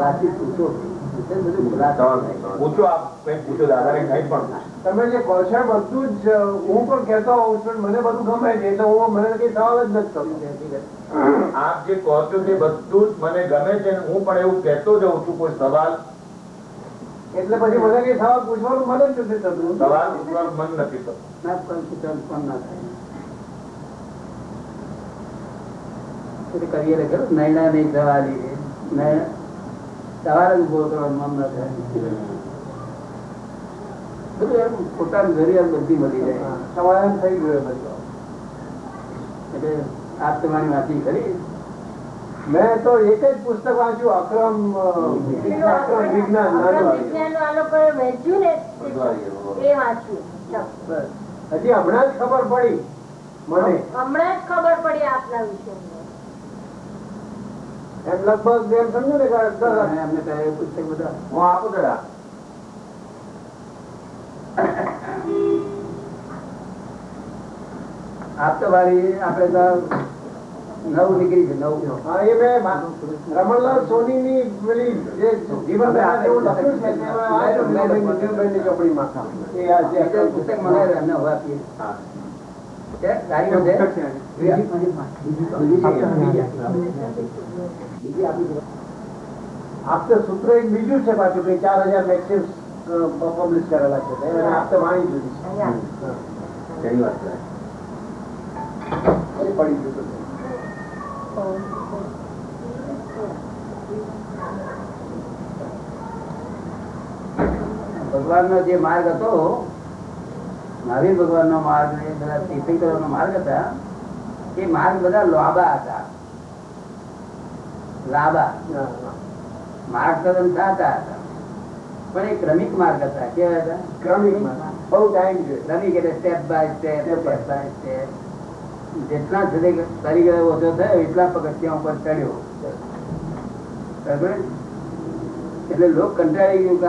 વાતચીત પૂછો, પૂછો આપ કઈ પૂછો દાદાને કઈ પણ. તમે જે કહો છો બધું જ હું પણ કહેતો હોઉં છું, મને બધું ગમે છે એટલે હું મને કઈ સવાલ જ નથી કરતો. આપ જે કહો છો તે બધું જ મને ગમે છે, હું પણ એવું કહેતો જઉં છું. કોઈ સવાલ એટલે પછી મને કઈ સવાલ પૂછવાનું મન જ નથી થતું. સવાલ પૂછવાનું મન નથી થતું. ના પણ ના થાય કરીએ ખરું. નૈણા નહીં સવાલી સવાલ જ ઉભો કરવાનું મન ના થાય. બધું એમ પોતાની જરૂરિયાત બધી મળી જાય. સવાલ થઈ ગયો બધું. એટલે આપ તમારી વાંચી કરી. મેં તો એક જ પુસ્તક વાંચ્યું, અક્રમ વિજ્ઞાન. હજી હમણાં જ ખબર પડી મને. હમણાં જ ખબર પડી આપના વિશે. એમ લગભગ એમ સમજો ને એમને કહે પુસ્તક બધા હું આપું દાદા. આપ તો વાળી આપડે તો નવ નીકળી છે. નવ હા, એ મેં રમણલાલ સોની ની પેલી જે જીવન એવું લખ્યું છે ની ચોપડીમાં. એ પુસ્તક મને એમને હવે આપીએ. આપતે સૂત્ર એક બીજું છે પાછું કે 4000 મેક્સિમ્સ પબ્લિશ કરેલા છે. આપતે વાણી જુદી છે. પડી ગયું. ભગવાન નો જે માર્ગ હતો, મહાવીર ભગવાન નો માર્ગ ને બધા તીર્થંકરો નો માર્ગ હતા, એ માર્ગ બધા લાંબા હતા. લાંબા માર્ગ તદ્દન સાચા હતા, પણ એ ક્રમિક માર્ગ હતા. કેવા હતા? ક્રમિક બહુ ટાઈમ છે. ક્રમિક એટલે step by step, step by step. જેટલા સુધી તરી ગયો ઓછો થયો એટલા પગથિયા ઉપર ચડ્યો. એટલે લોક કંટાળી ગયું કે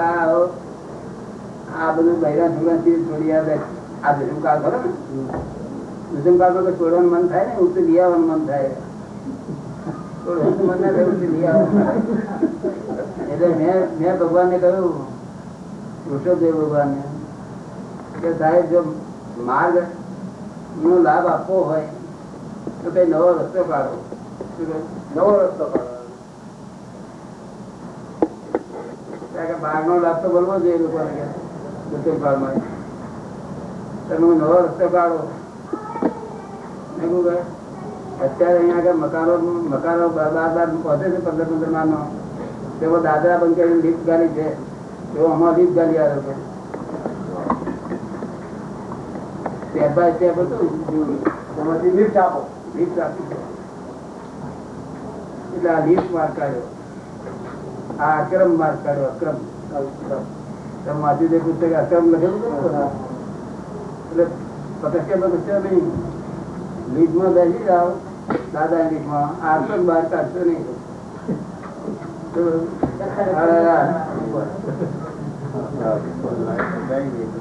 આ બધું બૈરા છોકરા છોડી આવે. આ દુષ્મ કાળ ખરો ને, દુષ્મ કાળ પર છોડવાનું મન થાય ને, ઉઠી લઈ આવવાનું મન થાય. મન ના થાય, ઉઠી લઈ આવવાનું થાય. એટલે મેં ભગવાન ને કહ્યું, ઋષભદેવ ભગવાન ને કે સાહેબ જો માર્ગ નો લાભ આપવો હોય તો કઈ નવો રસ્તો કાઢો. નવો રસ્તો કાઢો. બાર નો લાભ તો બોલવો જોઈએ લોકોને. તમે નવો રસ્તો કાઢો. અત્યારે અહીંયા આગળ મકાનો 12 પહોંચે છે, 15 માનો. તેમાં દાદરા બંધ કરીને લીફ્ટ ગાડી છે, તેઓ આમાં લીફ્ટ ગાડી આવે છે. સ્ટેપ બાય સ્ટેપ હતું, એમાંથી લિફ્ટ આપો. લીફ્ટ આપી છે. એટલે આ લીફ્ટ માર્ગ કાઢ્યો, આ અક્રમ માર્ગ કાઢ્યો. અક્રમ વાંચ્યું તે પુસ્તક અક્રમ લખેલું એટલે પગથિયા નહીં. લીફમાં બેસી જાઓ, દાદા લીફમાં. આ અક્રમ બહાર કાઢશો નહીં.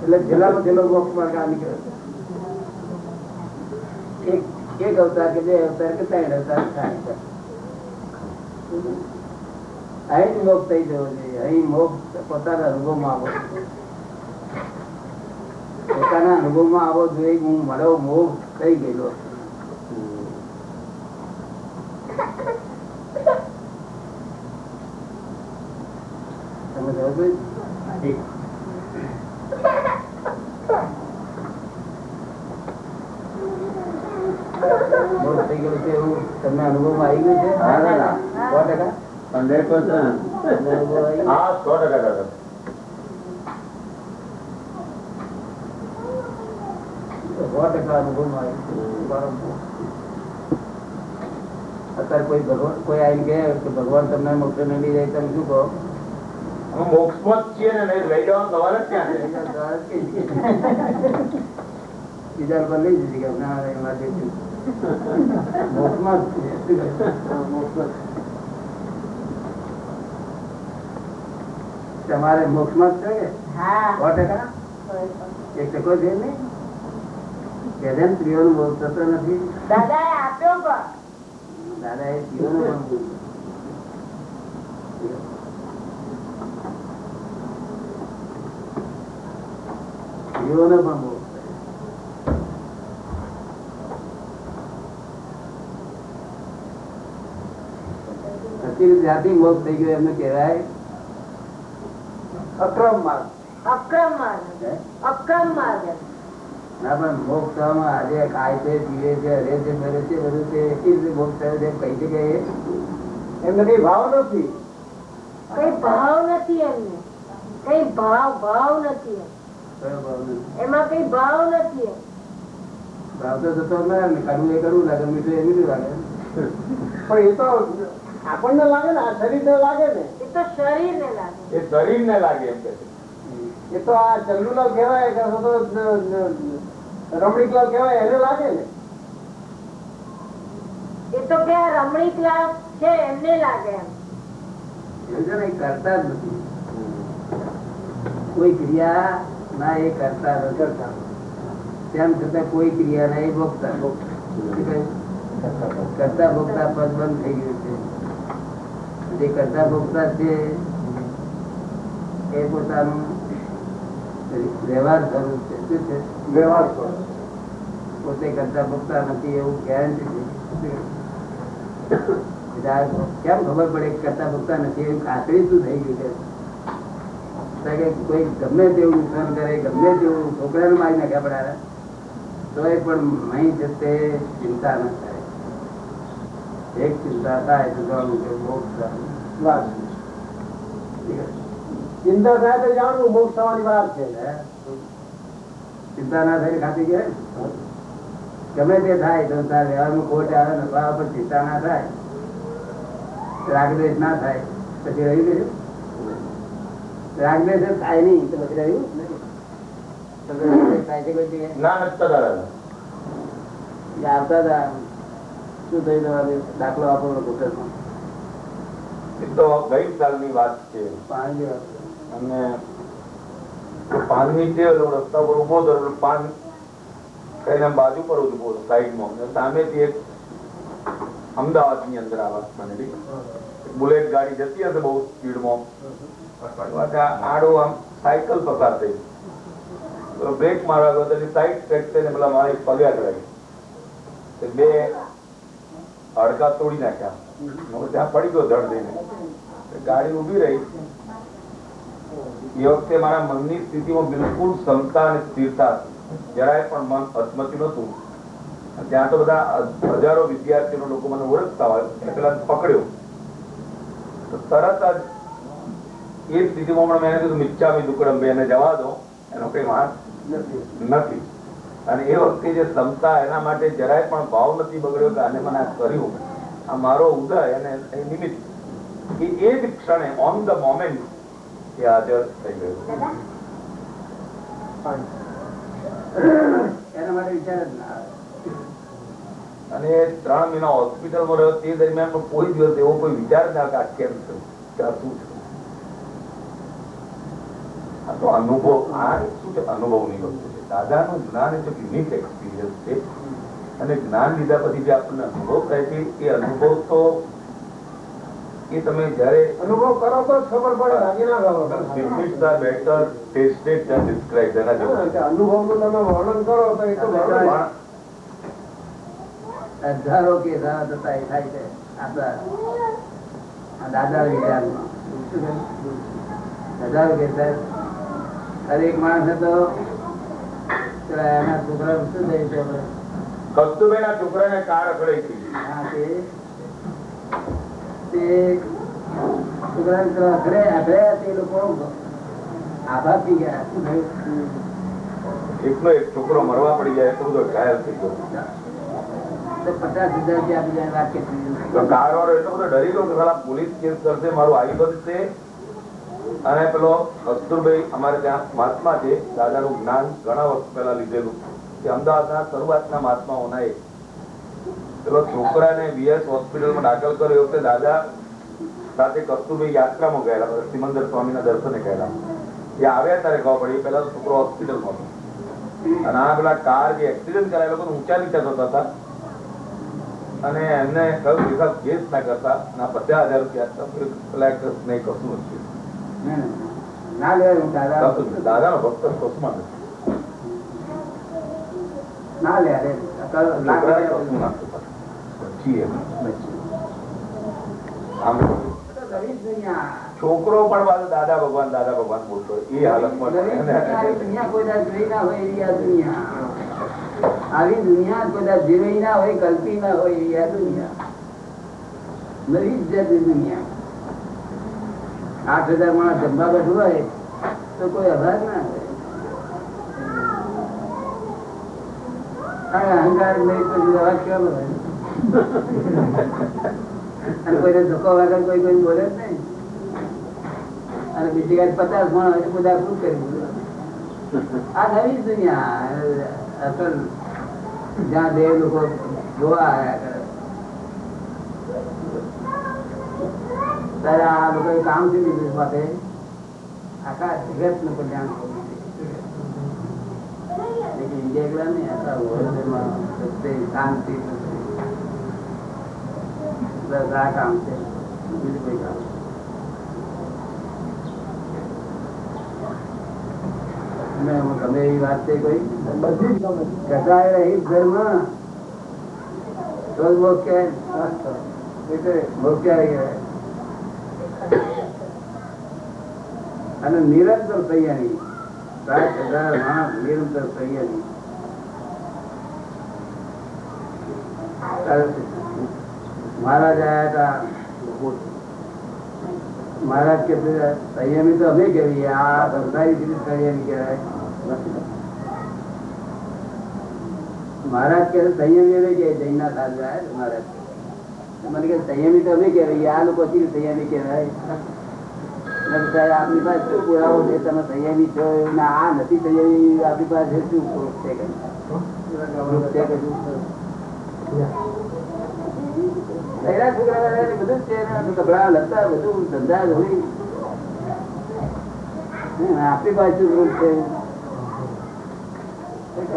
એટલે છેલ્લામાં છેલ્લો બોક્સ માર્ગ આ નીકળે. એક અવતાર કે 2 અવતાર કે 3 અવતાર થાય. અહીં મોક્ષ થઈ જવો જોઈએ. અહીં મોક્ષ પોતાના અનુભવમાં આવો, પોતાના અનુભવમાં આવો જોઈએ. હું મારો મોક્ષ થઈ ગયેલો. તમે જવું મોક્ષ થઈ ગયેલું છે એવું તમને અનુભવમાં આવી ગયું છે? 100%. 100% અત્યારે કોઈ આવીને કહે કે ભગવાન તમને મોક્ષ નહીં લઈ જાય, તમે શું કહો? મોક્ષમાં જ છીએ ને, લઈ જવાનો સવાલ જ ક્યાં છે? બીજા લોકો લઈ જશે કે ના મોક્ષમાં જ તમારે મોક્ષમાં જ છે કે 100%? 1 ટકો છે નહીં. બેન સ્ત્રીઓનું બહુ તત્વ નથી. દાદા એ સ્ત્રીઓનું જીવોને પણ મોક્ષ જાતિ મોક્ષ થઈ ગયો એમને કહેવાય અક્રમ માર્ગ. અક્રમ માર્ગ. અક્રમ માર્ગ. ના પણ મોક્ષ થવામાં આજે ખાય છે પીવે છે હરે છે ફરે છે બધું છે એ રીતે મોક્ષ થયો છે કઈ જગ્યાએ એમને કઈ ભાવ નથી. કઈ ભાવ નથી એમને. કઈ ભાવ નથી કયો ભાવ નથી? એમાં કઈ ભાવ નથી. ભાવ તો જતો ના ને કરવું એ કરવું લાગે મીઠું એ મીઠું લાગે પણ એ તો આપણને લાગે ને, આ શરીરને લાગે ને. એ તો શરીર ને લાગે. એ શરીરને લાગે એમ કે છે. એ તો આ ચલ્લુલાલ કહેવાય કે અથવા તો રમણીકલાલ કહેવાય એને લાગે ને. એ તો કે આ રમણીક લાલ છે એમને લાગે એમ. એવું છે ને એ કરતા જ નથી કોઈ ક્રિયા ના એ કરતા નથી તેમ છતાં કોઈ ક્રિયા ના એ ભોગતા કરતા ભોગતા પદ બંધ થઈ ગયું છે જે કરતા ભોગતા છે એ પોતાનું વ્યવહાર સ્વરૂપ છે. શું છે? વ્યવહાર સ્વરૂપ. પોતે કરતા ભોગતા નથી એવું ગેરંટી છે. કેમ ખબર પડે કરતા ભોગતા નથી એવું ખાતરી શું થઈ ગયું છે? કોઈ ગમે તેવું નુકસાન કરે ગમે તેવું છોકરાને મારી નાખ્યા પડાવે તો એ પણ મહી જતે ચિંતા ન થાય. એક ચિંતા થાય તો જાણવું કે મોક્ષ ચિંતા થાય તો જાણવું મોક્ષ થવાની વાત છે. ચિંતા ના થાય ખાતી ગયા ગમે તે થાય તો તાર વ્યવહારમાં ખોટ આવે ને પર ચિંતા ના થાય રાગદ્વેષ ના થાય પછી રહ્યું કે રાગદ્વેષ થાય નહીં તો પછી રહ્યું થાય છે કોઈ જગ્યાએ ના નથી દાદા. આવતા હતા શું થઈ જવાનું દાખલો આપો હોટલમાં એ તો ગઈ સાલની વાત છે. પાણી અને પાનની ટેવ રસ્તા પર ઉભો હતો પાન કઈ બાજુ પર ઉભો હતો સાઈડમાં સામેથી એક અમદાવાદ ની અંદર આ વાત બનેલી બુલેટ ગાડી જતી હશે બહુ સ્પીડમાં આડો આમ સાયકલ પસાર થઈ બ્રેક મારવા ગયો તો સાઈડ ટ્રેક થઈને પેલા મારી પગે ચડાવી બે હાડકા તોડી નાખ્યા ત્યાં પડી ગયો ધડ દઈને ગાડી ઉભી રહી. એ વખતે મારા મનની સ્થિતિમાં બિલકુલ ક્ષમતા અને સ્થિરતા હતી. જરાય પણ મન અસમતી નતું. ત્યાં તો બધા હજારો વિદ્યાર્થીઓ લોકો મને ઓળખતા હોય એટલે પેલા પકડ્યો તો તરત જ એ સ્થિતિમાં પણ મેં કીધું મિચ્છામી દુક્કડમ એને જવા દો એનો કઈ વાંક નથી. અને એ વખતે જે ક્ષમતા એના માટે જરાય પણ ભાવ નથી બગડ્યો કે આને મને આ કર્યું આ મારો ઉદય અને એ નિમિત્ત એ જ ક્ષણે ઓન ધ મોમેન્ટ એ હાજર થઈ ગયું. એના માટે વિચાર જ ના આવે. અને 3 મહિના હોસ્પિટલમાં રહ્યો તે દરમિયાન પણ કોઈ દિવસ એવો કોઈ વિચાર ના કે આ કેમ થયું કે આ શું થયું. આ તો અનુભવ આ શું છે અનુભવની વસ્તુ છે. દાદાનું જ્ઞાન એ યુનિક એક્સપિરિયન્સ છે અને જ્ઞાન લીધા પછી જે આપણને અનુભવ થાય છે એ અનુભવ તો એ તમે જયારે અનુભવ કરો તો ખબર પડે. લાગી ના ખબર અનુભવ નું તમે વર્ણન કરો તો એ તો હજારો કેસ થતા થાય છે આપણા દાદા વિચારમાં હજારો કેસ દરેક માણસ તો એના છોકરા શું થયું છે કસ્તુરબાઈ ના છોકરાને કાર અકળાઈ હતી. હા તે છોકરા ઘરે અભ્યા તે લોકો આભાર થઈ ગયા. શું થયું એકનો એક છોકરો મરવા પડી જાય એટલો બધો ઘાયલ થઈ ગયો. 50,000 રૂપિયા આપી જાય વાત કેટલી કાર વાળો એટલો બધો ડરી ગયો કે સાલા પોલીસ કેસ કરશે મારું આવી બનશે. અને પેલો કસ્તુરભાઈ અમારે ત્યાં મહાત્મા છે દાદાનું જ્ઞાન ઘણા વર્ષ પહેલા લીધેલું કે અમદાવાદના શરૂઆતના મહાત્માઓના એક પેલો છોકરાને વીએસ હોસ્પિટલમાં દાખલ કર્યો વખતે દાદા સાથે કસ્તુરભાઈ યાત્રામાં ગયેલા સિમંદર સ્વામીના દર્શને ગયેલા. એ આવ્યા ત્યારે ખબર પડી પેલા તો છોકરો હોસ્પિટલમાં હતો અને આ પેલા કાર જે એક્સિડન્ટ કરાયેલો ઊંચા નીચા થતા હતા અને એમને કહ્યું વિકાસ કેસ ના કરતા ના 50,000 રૂપિયા પેલા નહીં કશું નથી ના લેવાય. હું દાદા દાદાનો ભક્ત કશું નથી ના લે છોકરાને કશું નાખતું પછી આમ છોકરો પણ પાછો દાદા ભગવાન બોલતો એ હાલતમાં આવી દુનિયા કોઈ જીવી ના હોય, કલ્પી ના હોય એવી આ દુનિયા નવી જ જાતની દુનિયા. 8,000 માણસ જમવા બેઠું હોય તો કોઈ અભાગ ના હોય. અહંકાર નહીં તો અવાજ કેવો હોય અને કોઈને ધક્કો વગર કોઈ બોલે જ નહીં. અને બીજી કાંઈ 50 માણસ હોય બધા શું કરી આ નવી દુનિયા અસલ જ્યાં દેવ લોકો જોવા આવ્યા કરે ત્યારે આ લોકો કામ છે બિઝનેસ માટે આખા જગત નું કલ્યાણ ઇન્ડિયા એકલા નહીં આખા વર્લ્ડમાં શાંતિ બસ આ કામ છે, બીજું કોઈ કામ. તમે એવી વાત છે કોઈ બધી કસાય રહી ધર્મ તો મોક્ષ કહેવાય, મોક્ષ કહેવાય. અને નિરંતર તૈયારી 7,000 માણસ નિરંતર તૈયારી. મહારાજ આયા હતા, મહારાજ કે સંયમી તો અમે કહેવીએ, આ સંસારી સ્થિતિ સંયમી કહેવાય. મહારાજ કે સંયમી અમે કે જૈનના સાધુ આવ્યા મહારાજ મને કે સંયમી તો અમે કહેવાય, આ લોકો સંયમી કહેવાય. આપની પાસે શું પુરાવો છે તમે સંયમી છો? આ નથી સંયમી, આપની પાસે શું પ્રૂફ છે? બધું છે, કપડા લતા બધું ધંધા હોય. આપણી પાસે શું પ્રૂફ છે?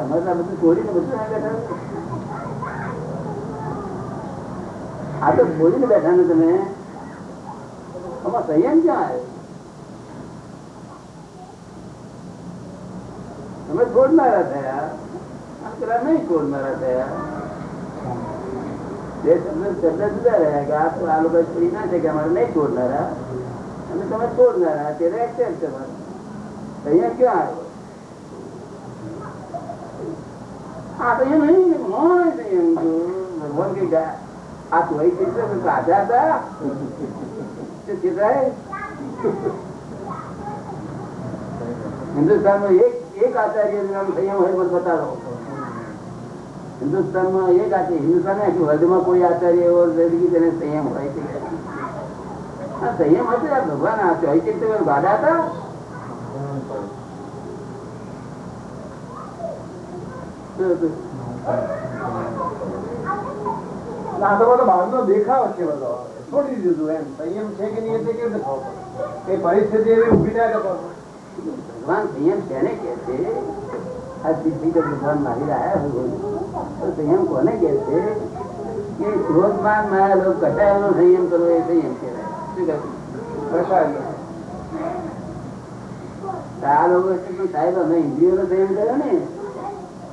અમારા બધું છોડીને બધું આ તો છોડીને બેઠા ને તમે. આમાં સંયમ ક્યાં આવે? તમે છોડનારા થયા, પેલા નહીં છોડનારા થયા. બે શબ્દ જુદા રહ્યા કે આ લોકો છોડી ના છે કે અમારે નહીં છોડનારા અને તમે છોડનારા તે એક્સેપ્ટ તમારે. સંયમ ક્યાં આવ્યો? આ સંયમ નહીં, સંયમ ભગવાન કઈ ગયા આ ચોરી ચિત્ર કાઢ્યા હતા હિન્દુસ્તાનમાં એક આચાર્ય નામ સંયમ હોય પણ બતાવો. હિન્દુસ્તાનમાં એક આચાર્ય, હિન્દુસ્તાન વર્લ્ડમાં કોઈ આચાર્ય એવો નથી તેને સંયમ હોય છે. આ સંયમ હશે આ ભગવાન આ ચોઈ ચિત્ર ગાડા હતા. બહારનો દેખાવ છે બધો છોડી દીધું એમ. સંયમ છે કે નહીં કેવી રીતે ખબર પડે? એ પરિસ્થિતિ એવી ઉભી થાય તો ભગવાન સંયમ તેને કે છે? આ સિદ્ધિ તો ભગવાન મારી રહ્યા તો સંયમ કોને કે છે? કે ક્રોધમાન માયા લોક કટાયનો સંયમ કરવો એ સંયમ કહેવાય. શું કહે આ લોકો સાહેબ અમે ઇન્દ્રિયોનો સંયમ કર્યો ને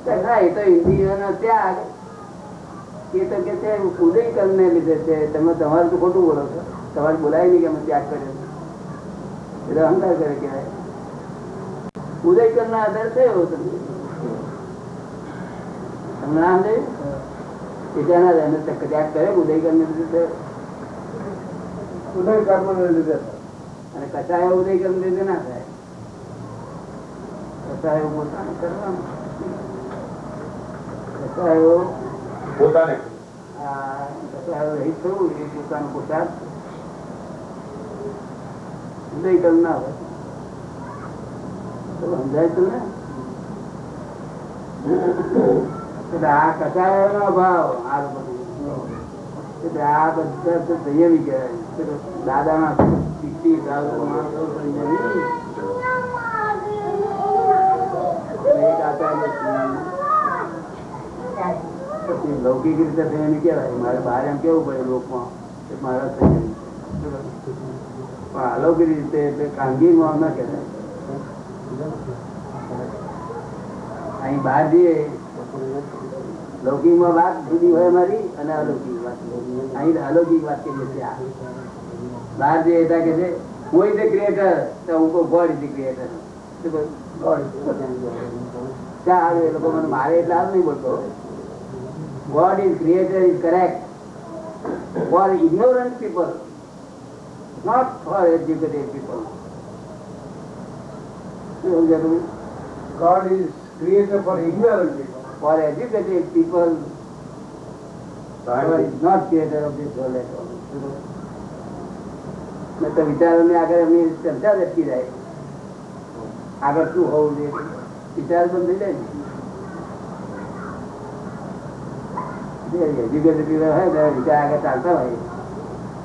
એ તો ઇન્દ્રિયોનો ત્યાગ એ તો કે છે ઉદય કરીને લીધે છે. તમે તમારું તો ખોટું બોલો છો, તમારે બોલાય નહીં કે અમે ત્યાગ કર્યો એટલે અહંકાર કરે કહેવાય. ઉદય કરના આધાર છે એવો તમને ના સમજાય? ત્યાગ કરે ઉદય કરીને લીધે ઉદય કર્મ લીધે અને કચાય ઉદય કરીને લીધે ના થાય. કચાય પોતાને કરવાનું પોતાને રહી થવું એ પોતાનું પોતાનું ઉદય કર ના હોય સમજાય તું ને? આ કચાય નો અભાવ આ બધા સંયમી કહેવાય. દાદા ના શિક્ષિત માણસો સંયમી એક આચાર્ય પછી લૌકિક રીતે થઈને કહેવાય મારે બહાર એમ કેવું પડે લોકમાં કે મારા થઈ ગયું પણ અલૌકિક રીતે એટલે ખાનગીમાં ના કહેવાય. અહીં બહાર જઈએ લૌકિકમાં વાત જુદી હોય મારી અને અલૌકિક વાત અહીં અલૌકિક વાત કરીએ છીએ. બહાર જઈએ એટલે કે છે કોઈ ઇઝ ક્રિએટર તો હું ગોડ ઇઝ ક્રિએટર ત્યાં આવે એ લોકો મને મારે એટલે આવ નહીં બોલતો. God is creator is correct for ignorant people, not for educated people. God is creator for ignorant people. For educated people, God is not creator of this world at all. મેં તો વિચારોને આગળ એમની ચર્ચા જ અટકી જાય. આગળ શું હોવું જોઈએ વિચાર બંધ થઈ જાય ને એજ્યુકેટેડ પીપલ હોય તો વિચાર આગળ ચાલતા હોય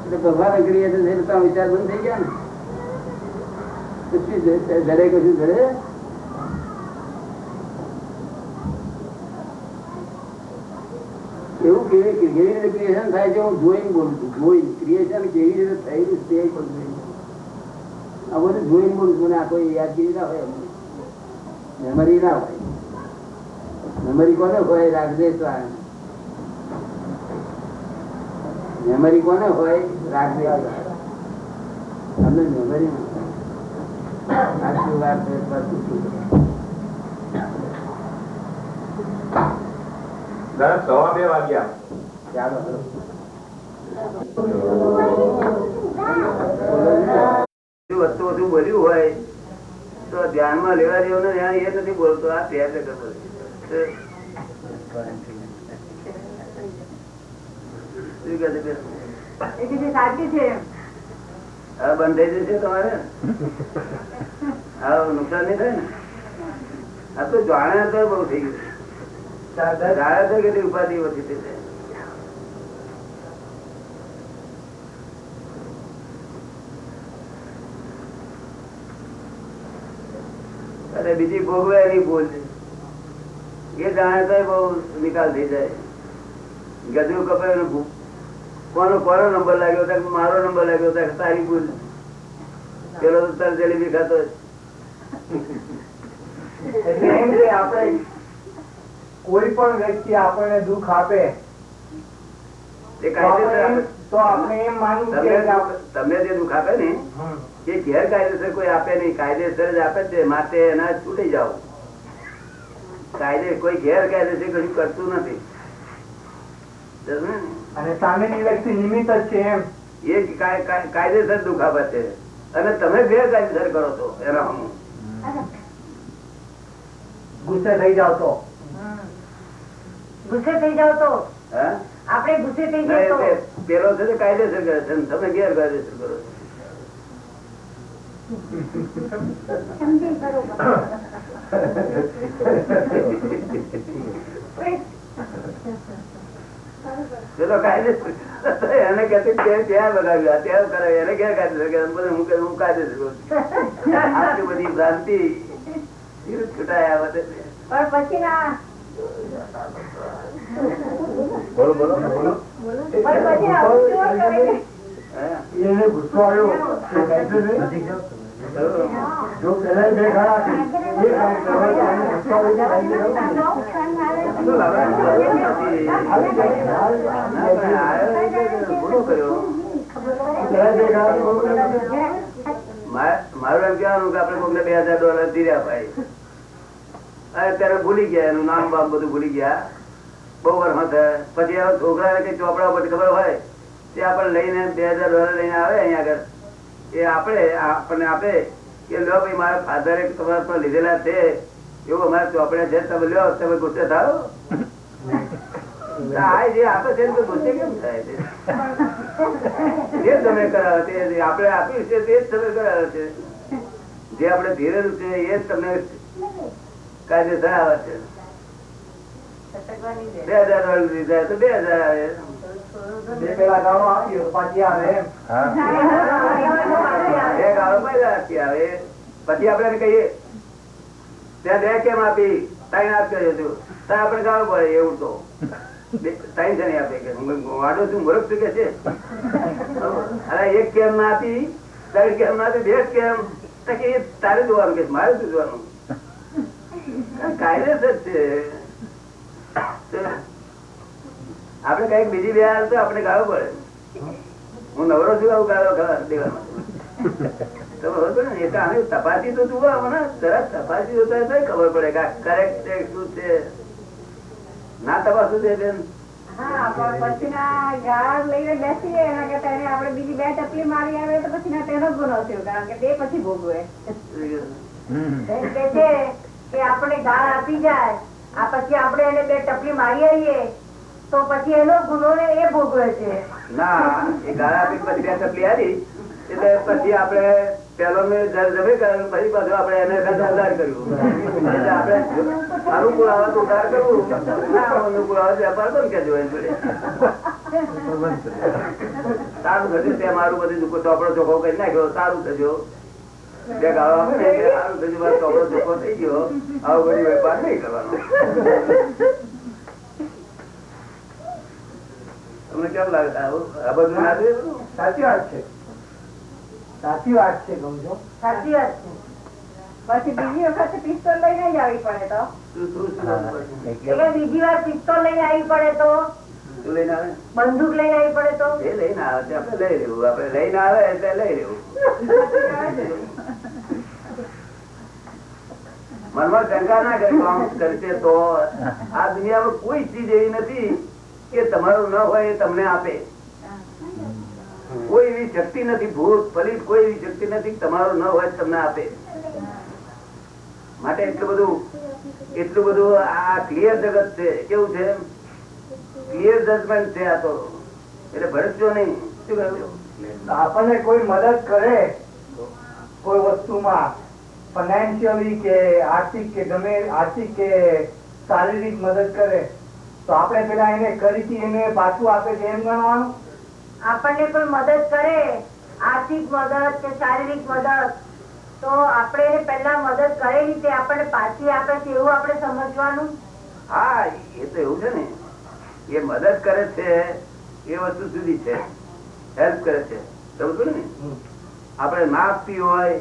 એટલે ભગવાન ક્રિએટર છે તો વિચાર બંધ થઈ ગયા ને જડે કશું જડે. એવું કેવી રીતે ક્રિએશન થાય છે હું જોઈને બોલું છું. જોઈને ક્રિએશન કેવી રીતે થયેલું તે પણ આ બધું જોઈને બોલું છું. મને આ કોઈ યાદગીરી ના હોય મેમરી ના હોય. મેમરી કોને હોય રાગદેશ મેમરી કોને હોય રાગદેશ અમને મેમરી આટલી વાત સવા 2 વાગ્યા. ચાલો વસ્તુ બધું બોલ્યું હોય તો ધ્યાનમાં લેવા જેવું ને એ નથી બોલતો. આ ત્યાં સાચી છે. હા બંધ થઈ જશે તમારે. હા નુકસાન નહીં થાય ને. આ તો જાણે તો બહુ થઈ ગયું. જાણે તો કેટલી ઉપાધિ ઓછી થઈ જાય. અને બીજી ભોગવે એની ભૂલ છે. એ જાણે તો બહુ નિકાલ થઈ જાય. ગધું કપે કોનો નંબર લાગ્યો મારો નંબર લાગ્યો તારી ભૂલ. પેલો તો તર જલેબી ખાતો આપણે કોઈ પણ વ્યક્તિ આપણને દુઃખ આપે તો આપણે એમ માનવું કે તમને જે દુઃખ આપે ને એ ગેરકાયદેસર કોઈ આપે નહીં. કાયદેસર જ આપે છે. માટે એના છૂટી જાઓ. કોઈ ગેરકાયદેસર કશું કરતું નથી. અને સામેની વ્યક્તિ નિમિત્ત જ છે એમ એ કાયદેસર દુઃખ આપે છે અને તમે ગેરકાયદેસર કરો છો એના હમ ગુસ્સે થઈ જાવ તો આપણે ગુસ્સે થઈ જાય પેલો છે તે કાયદેસર કરે છે તમે ગેરકાયદેસર કરો છો. પેલો કાયદેસર એને કહેતી ત્યાં બગાવ્યા ત્યાં કરાવ્યા એને ગેરકાયદેસર કરે હું કાયદેસર કરું છું. આટલી બધી ભ્રાંતિ છૂટાયા વધે પણ પછી ના બોલો બોલો બોલો. એને ગુસ્સો આવ્યો જો પેલા બે ઘણા મારું એમ કહેવાનું કે આપડે કોઈને $2000 દીધા ભાઈ અત્યારે ભૂલી ગયા. એનું નામ બામ બધું ભૂલી ગયા. બહુ વર્ષમાં થયા. પછી હવે છોકરા કઈ ચોપડા ઉપર ખબર હોય તે આપણે લઈને $2000 લઈને આવે અહીંયા આગળ. એ આપણે આપણને આપે કે લો ભાઈ મારા ફાધરે તમારા પર લીધેલા છે એવું અમારા ચોપડે છે તમે લો તમે ગુસ્સે થાવ. આ જે આપે છે ગુસ્સે કેમ થાય છે? જે તમે કરાવે છે આપણે આપ્યું છે તે જ તમે કરાવે છે. જે આપણે ધીરેલું છે એ જ તમને કાયદેસર આવે છે. $2000 લીધા તો 2000 આવે. પેલા ગાળો આપ્યો પાછી આવે એમ પછી આપડે કહીએ ત્યાં 2 કેમ આપી 3 આપ કર્યો હતું ત્યાં આપડે ગાળો પડે એવું તો ટાઈમ છે આપે કે વાડો છું મૂર્ખ છું કે છે. અરે એક કેમ ના આપી, 3 કેમ ના આપી, 2 કેમ કે તારે જોવાનું કે મારે શું જોવાનું? કાયદેસર છે. આપડે કઈક બીજી બે તો આપણે ગાળો પડે. હું નવરો છું આવું ગાળો દેવામાં. તપાસી તો જુઓ મને તરત તપાસી જોતા ખબર પડે કે કરેક્ટ છે શું છે. ના તપાસું છે બેન. પછી ના ગાળ લઈને બેસીએ એના કરતા એને આપણે બીજી 2 ટપલી મારી આવે તો પછી ના તેનો ગુનો થયો, કારણ કે તે પછી ભોગવે. કે છે કે આપણે ગાળ આપી જાય આ પછી આપણે એને 2 ટપલી મારી આવીએ તો પછી એનો ગુનો ને એ ભોગવે છે. ના, એ ગાળ આપી પછી 2 ટપલી આવી એટલે પછી આપણે પેલો જમે કર્યું, પછી પાછું આપણે એને ઉધાર કર્યું. એટલે આપણે અનુકૂળ આવે તો ઉધાર કરવું, ના અનુકૂળ આવે વેપાર બંધ કેજો. સારું થયું તે મારું બધું ચોપડો ચોખ્ખો કરી નાખ્યો, સારું થયો. 2 ગાળો આપે ને સારું થયું, ચોપડો ચોખ્ખો થઈ ગયો. આવો બધી વેપાર નહીં કરવાનો. તમને કેમ લાગે આ બધું ના થયું? સાચી વાત છે, સાચી વાત છે કહું છું. સાચી વાત છે. પછી બીજી વખત પિસ્તોલ લઈને જ આવી પડે તો બીજી વાર પિસ્તોલ લઈને આવી પડે તો લઈને આવે, બંદૂક લઈને આવી પડે તો એ લઈને આવે આપણે લઈ લેવું. આપણે લઈને આવે એટલે લઈ લેવું. મનમાં શંકા ના કરે કામ કરશે તો આ દુનિયામાં કોઈ ચીજ એવી નથી કે તમારું ન હોય એ તમને આપે. કોઈ એવી શક્તિ નથી, ભૂત ફલિત કોઈ એવી શક્તિ નથી તમારું ન હોય તમને આપે. માટે એટલું બધું આ ક્લિયર જગત છે. કેવું છે? ક્લિયર જજમેન્ટ છે આ તો. એટલે ભરજો નહીં. શું કહ્યું? આપણને કોઈ મદદ કરે કોઈ વસ્તુમાં, ફાઇનાન્શિયલી કે આર્થિક કે ગમે આર્થિક કે શારીરિક મદદ કરે તો આપણે પેલા એને કરી એને પાછું આપે છે એમ ગણવાનું. આપણને કોઈ મદદ કરે, આર્થિક મદદ કે શારીરિક મદદ, તો આપણે પેલા મદદ કરેલી તે આપણને પાછી આપે છે એવું આપણે સમજવાનું. હા, એ તો એવું છે ને, એ મદદ કરે છે એ વસ્તુ જુદી છે, હેલ્પ કરે છે. સમજો ને, આપણે ના આપતી હોય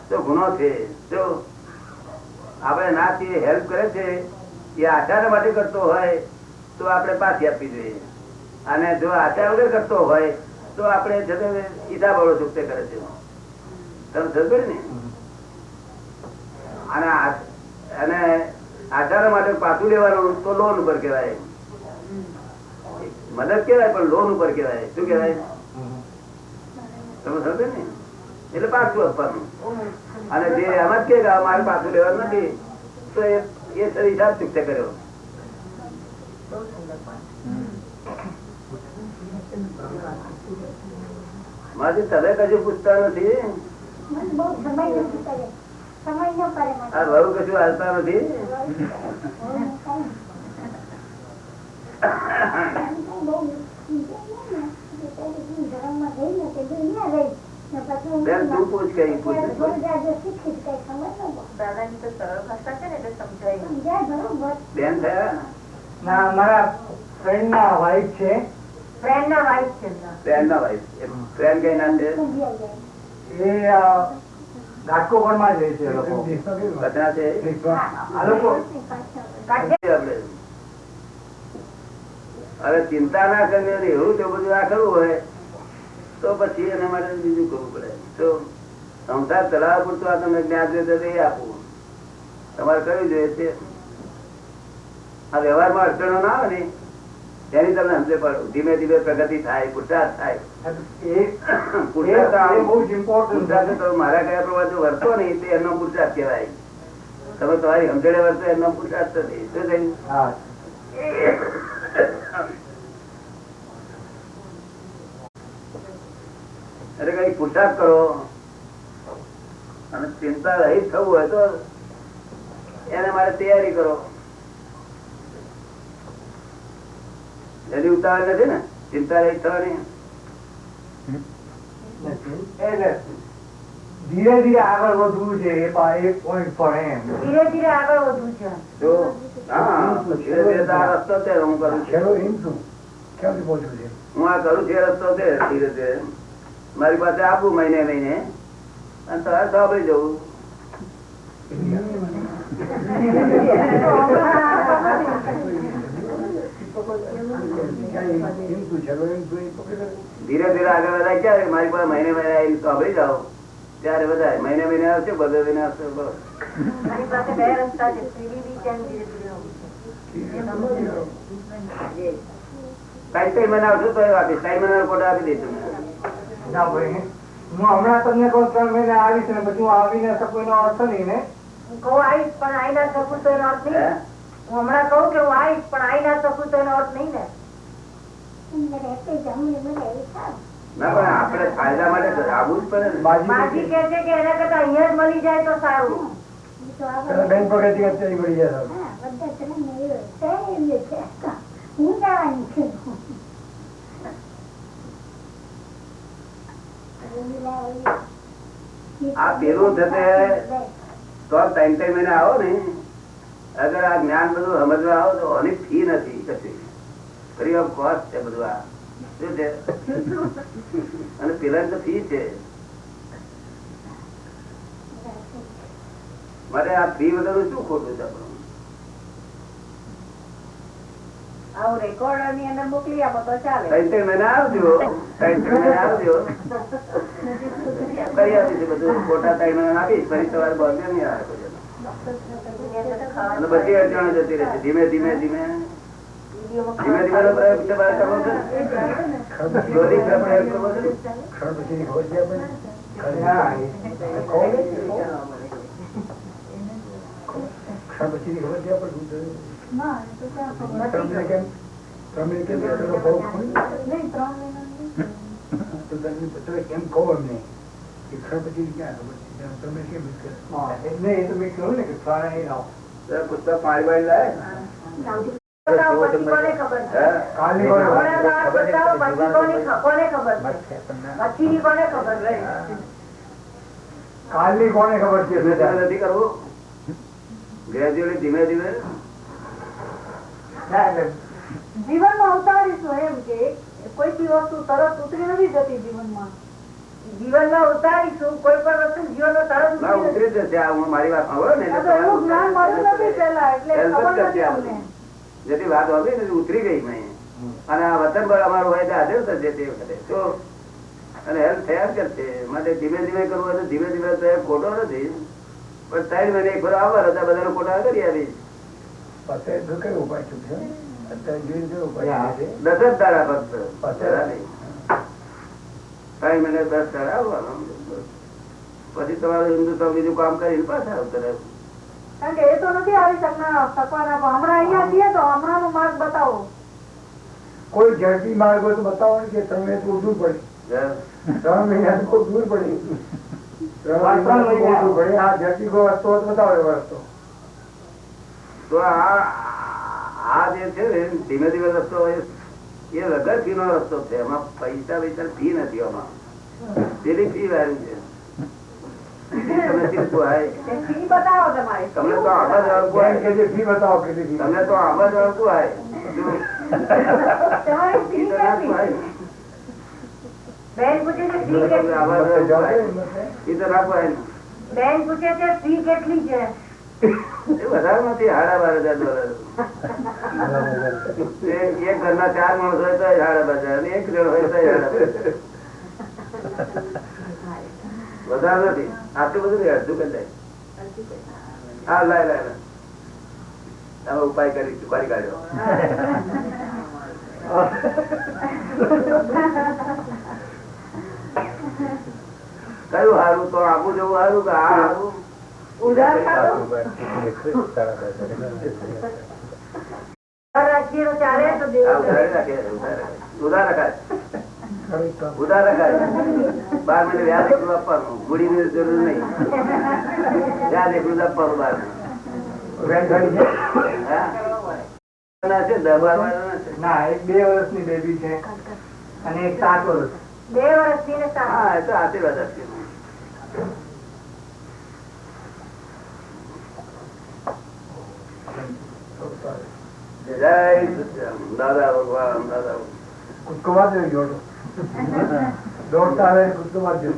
તો ગુનો છે. જો આપણે ના આપીએ હેલ્પ કરે છે એ આચાર્ય માટે કરતો હોય તો આપણે પાછી આપવી જોઈએ. અને જો આચાર વગર કરતો હોય તો આપણે ઈદા બળો ચૂકતે કરે છે. તમે સમજો ને. અને આચાર માટે પાછું લેવાનું તો લોન ઉપર કેવાય. મદદ કેવાય પણ લોન ઉપર કેવાય. શું કેવાય? તમે સમજો ને. એટલે પાછું આપવાનું. અને જે એમ જ કે મારે પાછું લેવાનું નથી તો એ હિસાબ ચૂકતે કર્યો. મારી તમે કશું પૂછતા નથી. આ વહુ કશું હાલતા નથી. બેન તું પૂછ કઈ પૂછ. બેન થયા ના, મારા ફ્રેન્ડ ના વાઈફ છે. ફ્રેન્ડ ના વાઈફ છે. ફ્રેન્ડ ના વાઈફ. ફ્રેન્ડ કઈ ના છે? એ ઘાટકોપર માં જ રહે છે. કચરા છે આ લોકો. હવે ચિંતા ના કરે એવું તો બધું આ કરવું હોય તો પછી એના માટે બીજું કરવું પડે. તો સંસાર ચલાવવા પૂરતું આ તમે જ્ઞાન જોઈએ એ આપવું તમારે કરવું જોઈએ છે. આ વ્યવહારમાં અડચણો ના આવે ને એની તમને સમજે પડે. ધીમે ધીમે પ્રગતિ થાય, પુરુષાર્થ થાય. મારા કયા પ્રમાણે જો વર્તો નહીં તે એમનો પુરુષાર્થ કહેવાય. તમે તમારી સમજણે વર્તો એમનો પુરુષાર્થ નથી. શું થયું? અરે કઈ પુરુષાર્થ કરો અને ચિંતા રહિત થવું હોય તો એને મારે તૈયારી કરો. એની ઉતાવળ નથી ને ચિંતા રહિત થવાની. ધીરે ધીરે આગળ વધવું છે એ એક પોઈન્ટ પર એમ ધીરે ધીરે આગળ વધવું છે. જો હા ધીરે ધીરે તો આ રસ્તો છે હું કરું છું છેલ્લો એમ શું ક્યાંથી પહોંચવું છે હું આ કરું છું એ રસ્તો છે ધીરે ધીરે મારી પાસે આપું મહિને મહિને અને તારે સાંભળી જવું ધીરે ધીરે આગળ વધાય ક્યારે મારી પાસે મહિને મહિને આવીને સાંભળી જાઓ ત્યારે વધારે મહિને મહિને આવશે બધે મહિને આવશે મારી પાસે બે રસ્તા છે, સીડી બી છે અને ધીરે ધીરે હોવું છે. કઈ મને આવશું તો આપીશ કઈ મને ફોટો આપી દઈશું ના ભાઈ હું હમણાં તમને કહું 3 મહિને આવીશ ને પછી હું આવી ના શકું એનો અર્થ નહીં ને હું કહું આવીશ પણ આવી ના શકું તો એનો અર્થ નહીં. હું હમણાં કહું કે હું આવીશ પણ આવી ના શકું તો એનો અર્થ નહીં ને. ના પણ આપણે ફાયદા માટે આવવું જ પડે ને. માજી કે છે કે એના કરતા અહીંયા જ મળી જાય તો સારું. બેન પગેથી અત્યારે પડી જાય આ પેલું થશે તો 3 મહિને આવો ને અગર આ જ્ઞાન બધું સમજવા આવો તો આની ફી નથી કશી ફ્રી ઓફ કોસ્ટ છે બધું આ શું છે અને પેલા તો ફી છે માટે આ ફી વગર શું ખોટું છે આપણું આવું રેકોર્ડર ની અંદર મોકલી આપો તો ચાલે. 3 મહિના આવજો 3 મહિના આવજો કરી આપીશ બધું ખોટા 3 મહિના આપીશ ફરી સવારે બોમ્બે નહીં આવે અને બધી અડચણો જતી રહેશે ધીમે ધીમે ધીમે ધીમે ધીમે પ્રયોગ કરવો છે દોરી પ્રયોગ કરવો છે કેમ કહો એમને પછી ક્યાં તમે કેમ એ તો મેં કહ્યું ને કે પુસ્તક પાણી પાણી લાય બતાવો પછી કોને ખબર છે? કાલની હમણાં વાત બતાવો પછી કોને ખબર છે? પછીની કોને ખબર છે? કાલની કોને ખબર છે નથી કરવું ગ્રેજ્યુઅલી ધીમે ધીમે જીવનમાં ઉતારીશું એમ કે કોઈ બી વસ્તુ તરત ઉતરી નથી જતી જીવનમાં. જીવનમાં ઉતારીશું કોઈ પણ વસ્તુ જીવનમાં તરત ના ઉતરી જશે આ હું મારી વાત સાંભળો ને એવું જ્ઞાન મળ્યું નથી પહેલા એટલે ખબર નથી અમને. જેથી વાત હોવી ને ઉતરી ગઈ મેં અને આ વતન પર અમારું હોય તો હાજર થશે તે વખતે તો અને હેલ્પ થયા જ કરશે માટે ધીમે ધીમે કરવું હોય તો ધીમે ધીમે તો ખોટો નથી પણ 3 મહિને એક વાર આવવા હતા બધાને ખોટા કરી આપીશ 10 જ દાડા ફક્ત 3 મહિને 10 દાડા આવવાનું પછી તમારું હિન્દુસ્તાન બીજું કામ કરીને પાછા આવતા રહે કારણ કે એ તો નથી આવી શકવાના હમણાં અહીંયા છીએ તો હમણાં નો માર્ગ બતાવો. કોઈ ઝડપી માર્ગ હોય તો બતાવો ને કે 3 મહિને તો દૂર પડે 3 મહિના તો દૂર પડે 3 મહિના દૂર પડે આ ઝડપી કોઈ રસ્તો હોય તો બતાવો એવો રસ્તો તો આ જે છે ને ધીમે ધીમે રસ્તો હોય એ વગર ફી નો રસ્તો છે એમાં પૈસા ફી નથી આમાં પેલી ફી વાળી છે તમને તો આમાં જ તમને તો આમાં જ અડકું હોય બેન પૂછે છે ફી કેટલી બેન પૂછે છે ફી કેટલી છે? વધારે નથી $12,000 એક ઘરના 4 માણસ હોય તો $12,000 અને એક જણ હોય તો $12,000 વધારે નથી આટલું બધું નહીં અડધું કરી હા લાય લાય તમે ઉપાય કરી ચુકારી કાઢ્યો કયું સારું તો આપું જવું સારું કે આ સારું ઉધાર ચાલે તો ઉધાર રખાય 12 મહિને વ્યાજ એકલું આપવાનું મૂડી ની જરૂર નહીં વ્યાજ એકલું આપવાનું 12 ના એક 2 વર્ષની બેબી છે અને એક 7 વર્ષ 2 વર્ષની ને 7 હા એ તો આશીર્વાદ આપીએ જય સચ્ચિદાનંદ. દાદા ભગવાન દાદા કૂદકો મારજો જોડો દોડતા આવે કૂદકો મારજો.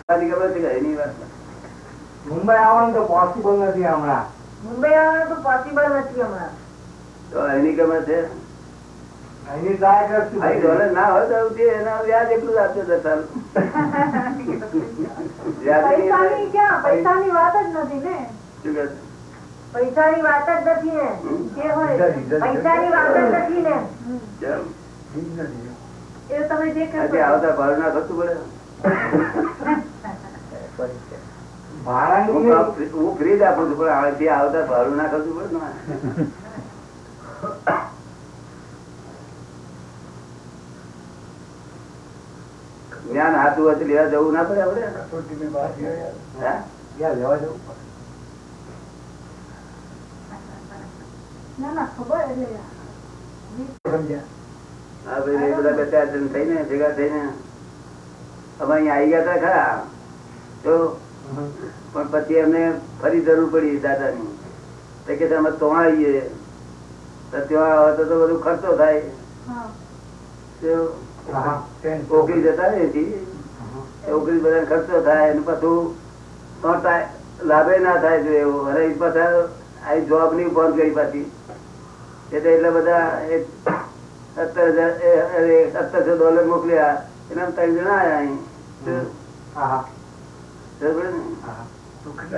ખબર છે કે એની વાત મુંબઈ આવવાનું તો પોસિબલ નથી હમણાં. મુંબઈ આવવાનું તો પોસિબલ નથી હમણાં. તો એની ખબર છે અહીંની ટ્રાય કરશું. અહીં ડોલર ના હોય તો એના વ્યાજ એટલું જ આપજો દસાલ. પૈસાની ક્યાં? પૈસાની વાત જ નથી ને. શું કહે છે? પૈસાની વાત જ નથી ને. જે હોય પૈસાની વાત જ નથી ને. કેમ? એ તમે જે આજે આવતા ભાડું ના ખર્ચું પડે. ભાડાનું હું ફ્રી જ આપું છું પણ અહીંથી આવતા ભાડું ના ખર્ચું પડે ને. જ્ઞાન હાથું હોય લેવા જવું ના પડે આપડે. હે? લેવા જવું ના ના ખબર એટલે હા ભાઈ એ બધા બે ચાર જણ થઈને ભેગા થઈને અમે અહીંયા આવી ગયા હતા ખરા તો પણ પછી અમને ફરી જરૂર પડી દાદાની તો કે અમે તો આવીએ તો ત્યાં આવે તો બધું ખર્ચો થાય તો ઓગળી જતા ને ઓગળી બધા ખર્ચો થાય અને પાછું લાભે ના થાય જો એવું અને પાછા આ જોબ ની બંધ કરી પાછી એટલે એટલા બધા $17,000 મોકલ્યા એના 3 જણા આવ્યા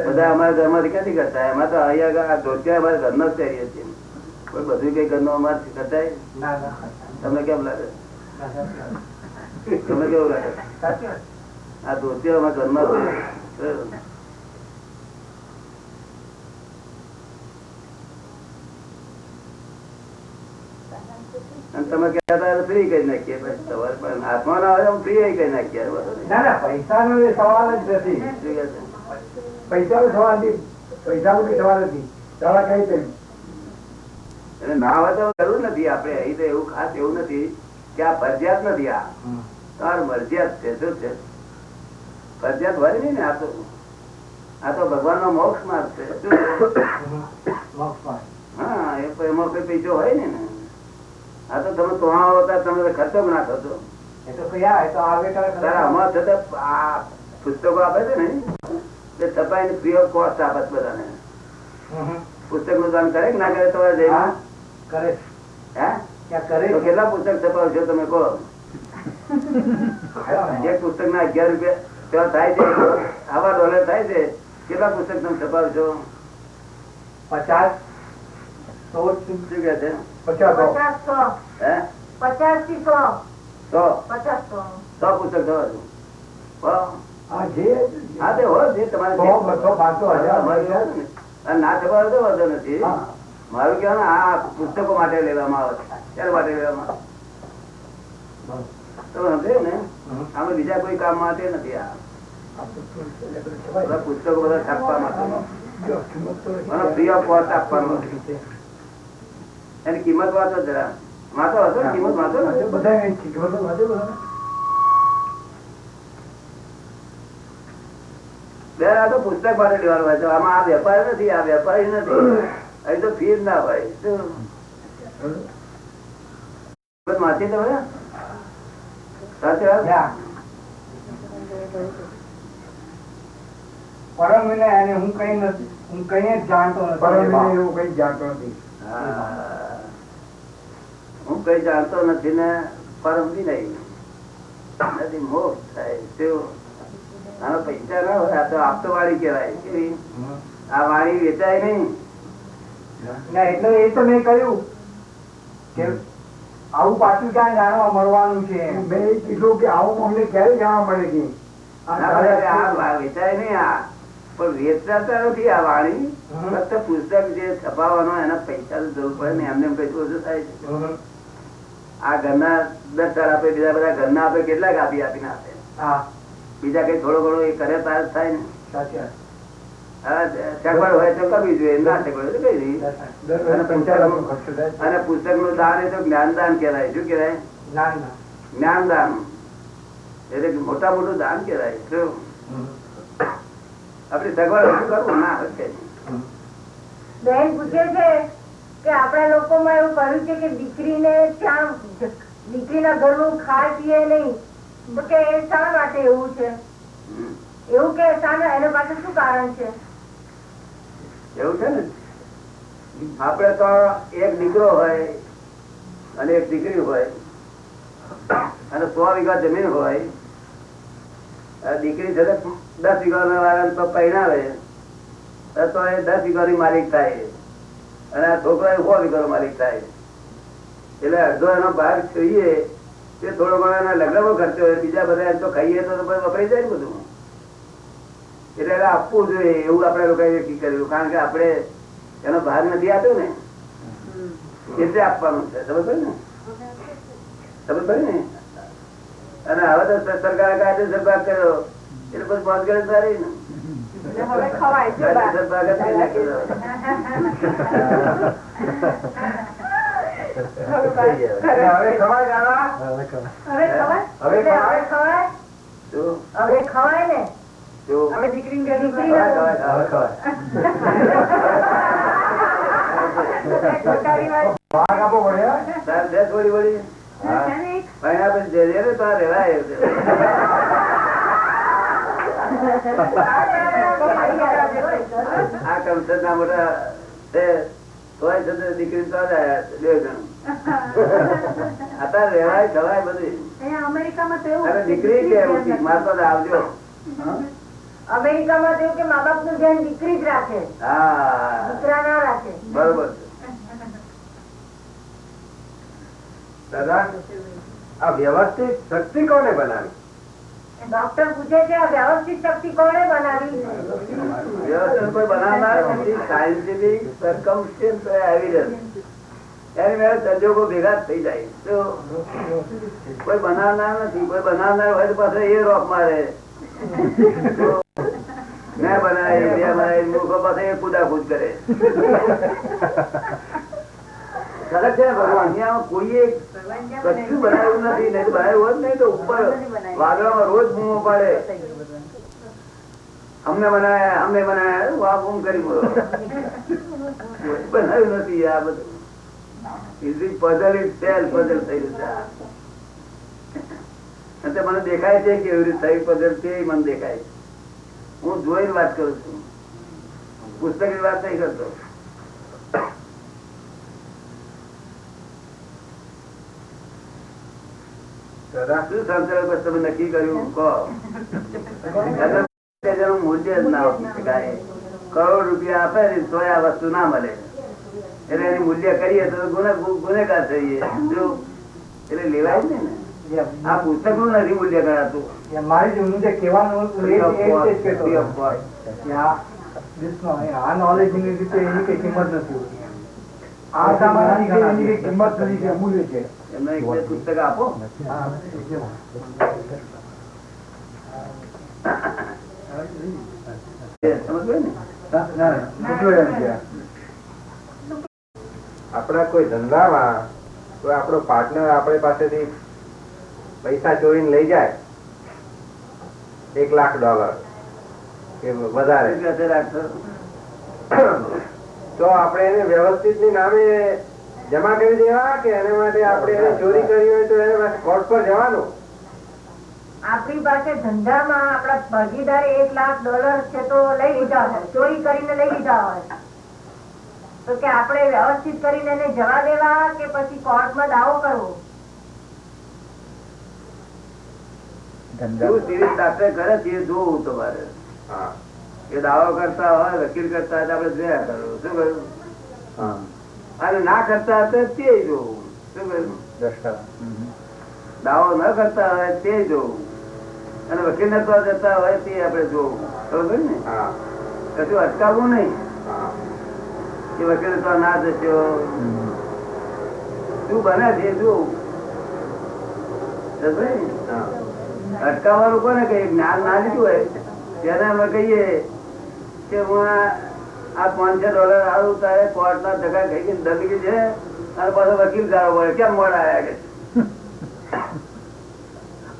બધા અમારા ઘરમાંથી ક્યાંથી કરતા એમાં તો અહીંયા ધોતિયા અમારા ઘરનો જ કરીએ છીએ કોઈ બધું કઈ ઘરનો અમારે કરતા તમને કેમ લાગે તમને કેવું લાગે આ ધોતિયા અમારા ઘરમાં તમે કહેતા ફ્રી કરી નાખીએ તમારે પણ હાથમાં ના હોય ફ્રી કરી નાખીએ. ના ના પૈસાનો સવાલ જ નથી. પૈસાનો સવાલ નથી. પૈસાનો કઈ સવાલ નથી. સવાલ કઈ છે ના હોય તો જરૂર નથી. આપડે અહીં તો એવું ખાસ એવું નથી કે આ ફરજિયાત નથી. આ તમારે મરજિયાત છે. શું છે? ફરજિયાત હોય નઈ ને. આ તો ભગવાન નો મોક્ષ માર્ગ છે. હા એમાં કઈ પૈસો હોય ને. આ તો તમે તો તમે ખર્ચો ના કરશો. આમાં છતાં આ પુસ્તકો આપે છે ને તે છપાઈને ફ્રી ઓફ કોસ્ટ આપે બધાને. પુસ્તક નું દાન કરે ના કરે તમારે જઈને કરે હે તો કેટલા પુસ્તક છપાવશો તમે કહો? એક પુસ્તક ના 11 રૂપિયા થાય છે. આવા $1 થાય છે. કેટલા પુસ્તક તમે છપાવશો? 50 શું કે છે? 50 હે 50 થી 100 પુસ્તક થવાનું. હા તે હોય જે તમારે ના છપાવે તો વાંધો નથી. મારું કહેવાનું આ પુસ્તકો માટે લેવામાં આવે છે. ક્યારે માટે લેવામાં તમે સમજે ને? આમાં બીજા કોઈ કામ માટે નથી. આ બધા પુસ્તકો બધા છાપવા માટે ફ્રી ઓફ કોસ્ટ આપવાનું. એની કિંમત વાંચો જરા. વાંચો હશો ને? કિંમત વાંચો ને આ તો પુસ્તક માટે લેવાનું હોય છે. આમાં આ વેપારી નથી. આ વેપારી નથી. અહીં તો ફી ના હોય. વાંચી તમે સાચી વાત. પરમ વિનય અને હું કઈ નથી. હું કઈ જ જાણતો નથી. પરમ વિનય એવું કઈ જાણતો નથી. હું કઈ જાણતો નથી ને પરમ વિનય નથી. મોક્ષ થાય. આનો પૈસા ના હોય. આ તો આપતો વાળી કેવાય. કેવી? આ વાળી વેચાય નઈ. એટલે એ તો મેં કહ્યું કે આવું પાછું ક્યાં જાણવા મળવાનું છે. મેં કીધું કે આવું અમને ક્યારે જાણવા મળે છે. વેચાય નઈ. આ પણ વેચાતા નથી આ વાણી. ફક્ત પુસ્તક જે છપાવવાનો એના પૈસા જરૂર પડે ને. એમને કઈ ઓછું થાય છે. આ ઘરના 10 આપે, બીજા બધા ઘરના આપે. કેટલાક આપીને આપે. બીજા કઈ થોડો ઘણો એ કરે તાર થાય ને. સગવડ હોય તો કરવી જોઈએ. ના સગવડ કઈ નહીં. અને પુસ્તક નું દાન એ તો જ્ઞાનદાન કહેવાય. શું કહેવાય? જ્ઞાનદાન. એટલે મોટા મોટું દાન કહેવાય. શું આપડે સગવડ શું કરવું ના હોય બેન પૂછે છે કે આપણા લોકોમાં એવું કહ્યું છે કે દીકરીને ત્યાં દીકરીના ઘરનું ખાય પીએ નહીં, તો કે એ શા માટે એવું છે? એવું કે શા, એના પાસે શું કારણ છે? એવું છે ને, આપડે તો એક દીકરો હોય અને એક દીકરી હોય અને 100 વીઘા જમીન હોય, દીકરી છે 10 વીઘા વાળા તો પહેરાવે તો એ 10 વીઘાની માલિક થાય અને આ છોકરા 100 વીઘાનો માલિક થાય. એટલે અડધો એનો ભાગ જોઈએ તે થોડો ઘણો એના લગ્નમાં ખર્ચો હોય, બીજા બધા એમ તો ખાઈએ તો વપરાઈ જાય ને બધું. એટલે આપવું જોઈએ એવું આપડે લોકો નક્કી કર્યું, કારણ કે આપડે એનો ભાગ નથી આપ્યો ને એટલે આપવાનું છે. ખબર પડે ને? ખબર પડે ને? અને હવે તો સરકારે કાયદેસર ભાગ કર્યો એટલે પછી બંધ કરે સારી ને. હવે ખવાય છે કાયદેસર ભાગ જ નહીં નાખ્યો. હવે ખવાય દાદા, હવે ખવાય શું? હવે ખવાય ને. શું? હવે દીકરી હવે ભાગ આપવો પડે. તાર 10 વળી વળી પહેલા પછી જઈએ ને તો આ રેવાય. આ કમસર ના મોટા છે તોય છતાં દીકરી તો જ આયા 2 જણ. અત્યારે રેવાય ખવાય બધી. અમેરિકામાં તો અરે દીકરી કેવું માર તો આવજો. અમેરિકામાં તો એવું કે મા બાપ નું ધ્યાન દીકરી જ રાખે, હા દીકરા ના રાખે. બરોબર છે. દાદા, આ વ્યવસ્થિત શક્તિ કોને બનાવી? ડોક્ટર પૂછે છે આ વ્યવસ્થિત શક્તિ કોણે બનાવી? વ્યવસ્થિત કોઈ બનાવનાર નથી. સાયન્ટિફિક સર્કમસ્ટન્સ એવિડન્સ એની મેળે સંજોગો ભેગા જ થઈ જાય. તો કોઈ બનાવનાર નથી. કોઈ બનાવનાર હોય તો પાછળ એ રોક મારે મેં બનાવી બે બનાવી મૂર્ખો પાસે એ કુદાકુદ કરે. ખરેખર છે ભગવાન અહીંયા કોઈ કશું બનાવ્યું નથી. નહીં તો બનાવ્યું હોત નહીં તો ઉપર વાદળામાં રોજ બૂમો પાડે અમને બનાયા અમને બનાયા વાહ બૂમ કરી બોલો. બનાવ્યું નથી આ બધું. પઝલ ઇટ સેલ્ફ પઝલ થયું છે. મને દેખાય છે કે એવી રીતે થઈ પઝલ તે મને દેખાય છે. હું જોઈને વાત કરું છું, પુસ્તક ની વાત નહીં કરતો. શું સંસાર તમે નક્કી કર્યું કહો? મૂલ્ય જ ના આપી શકાય. કરોડ રૂપિયા આપે તો આ વસ્તુ ના મળે એટલે એની મૂલ્ય કરીએ તો ગુનેગાર થઈએ. એટલે લેવાય ને. આ પુસ્તક નું નથી મૂલ્ય ગણાતું. મારી હું જે કહેવાનું આ નોલેજ ની રીતે એની કઈ કિંમત નથી હોતી. આ સામાન એની કઈ કિંમત નથી, અમૂલ્ય છે. એમને એક પુસ્તક આપો. આપણા કોઈ ધંધામાં કોઈ આપણો પાર્ટનર આપણી પાસેથી પૈસા ચોરીને લઈ જાય $1 લાખ કે વધારે, તો આપણે એને વ્યવસ્થિત ની નામે જમા કરી દેવા કે એને માટે આપણે એને ચોરી કરી હોય તો એને પાસે કોર્ટ પર જવાનું? આપણી પાસે ધંધામાં આપણા ભાગીદારે $1 લાખ છે તો લઈ લીધા હોય, ચોરી કરીને લઈ લીધા હોય તો કે આપણે વ્યવસ્થિત કરીને એને જવા દેવા કે પછી કોર્ટમાં દાવો કરવો? કરે છે જોવું તમારે. એ દાવો કરતા હોય વકીલ કરતા હોય આપડે જોયા કરવું. શું કહ્યું? અને ના કરતા હતા તે જોવું. શું કહ્યું? દાવો ન કરતા હોય તે જોવું અને વકીલ નતો જતા હોય તે આપડે જોવું. બરોબર ને? કશું અટકાવવું નહીં કે વકીલ તો ના જશો. શું બને છે જોવું. અટકાવવાનું કોને કહીએ? જ્ઞાન ના લીધું હોય તેને અમે કહીએ કે હું આ $500 આવું તારે કોર્ટ ના ધક્કા ખાઈ દબી છે અને પાછો વકીલ ગાળો પડે કેમ મોડા આવ્યા કે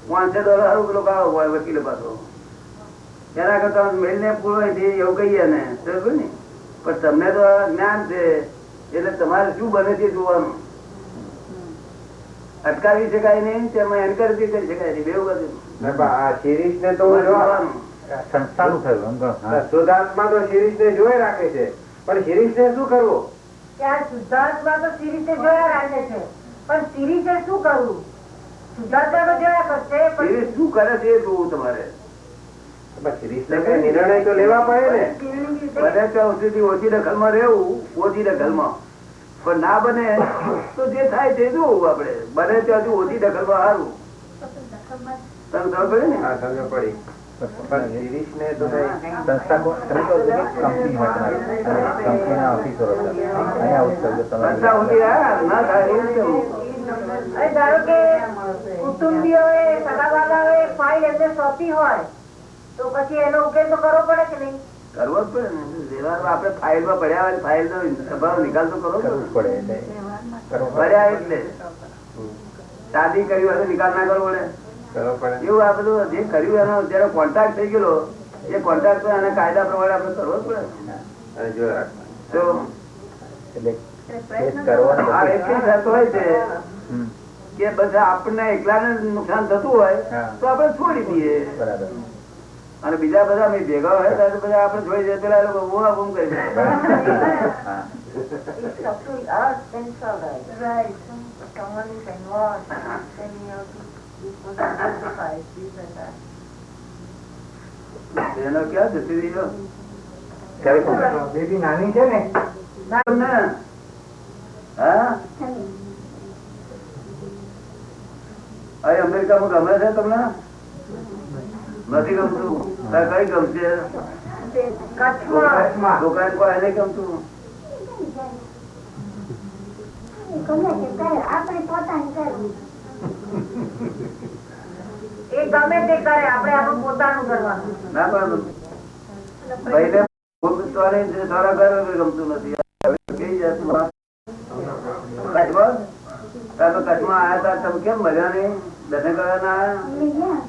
$500 આવું પેલો ગાળો પડે વકીલ પાછો. એના કરતા મેલ ને પૂરો એવું કહીએ ને. પણ તમને તો જ્ઞાન છે એટલે તમારે શું બને તે જોવાનું. અટકાવી શકાય નહીં, તેમાં એન્કરેજ કરી શકાય નહીં, બેઉ બધું. આ શિરીષ ને તો સંસ્થાનું થયું શુદ્ધાત્મા તો શિરીષ ને જોઈ રાખે છે, પણ શિરીષ ને શું કરવું? શુદ્ધાત્મા તો શિરીષે જોયા રાખે છે, પણ શિરીષે શું કરવું? શુદ્ધાત્મા તો જોયા કરશે, શિરીષ શું કરે છે એ જોવું તમારે. શિરીષ ને કઈ નિર્ણય તો લેવા પડે ને. બધા ત્યાં સુધી ઓછી દખલમાં રહેવું, ઓછી દખલમાં. પણ ના બને તો જે થાય તે જોવું આપડે. બને ત્યાં ઓછી દખલમાં સારું. તમે ખબર પડે ને? હા, સમજ પડી. પણ શિરીષ ને તો સંસ્થા કંપની કંપનીના ઓફિસરો સંસ્થા ઊંધી ના થાય એ રીતે. ધારો કે કુટુંબીઓ સગાવાલાઓએ ફાઇલ એમને સોંપી હોય તો પછી એનો ઉકેલ તો કરવો પડે કે નહીં? કરવો જ પડે ને. આપડે ફાઇલ માં પડ્યા હોય, ફાઇલ નો સ્વભાવ નિકાલ તો કરવો પડે. પડ્યા એટલે શાદી કરી હોય તો નિકાલ ના કરવો પડે. એવું આ બધું જે કર્યું એનો જયારે કોન્ટ્રાક્ટ થઈ ગયેલો એ કોન્ટ્રાક્ટ એને કાયદા પ્રમાણે આપણે કરવો જ પડે. એટલી શરત હોય છે કે બધા આપણને એકલાને નુકસાન થતું હોય તો આપણે છોડી દઈએ, અને બીજા બધા ભેગા હોય તો બધા આપણે છોડી દઈએ. પેલા લોકો બૂમા બૂમ કરી એનો ક્યાં જતી રહ્યો? બેબી નાની છે ને અમેરિકામાં ગમે છે તમને? નથી ગમતું? કઈ ગમશે? દુકાન કોઈ એને ગમતું? એ ગમે તે કરે, આપણે આપણું પોતાનું કરવાનું. ના પણ ભાઈને થોડા ઘર ગમતું નથી. કચ્છમાં આયા હતા તમે કેમ મજા નહીં? દર્શન કરવા ના આવ્યા?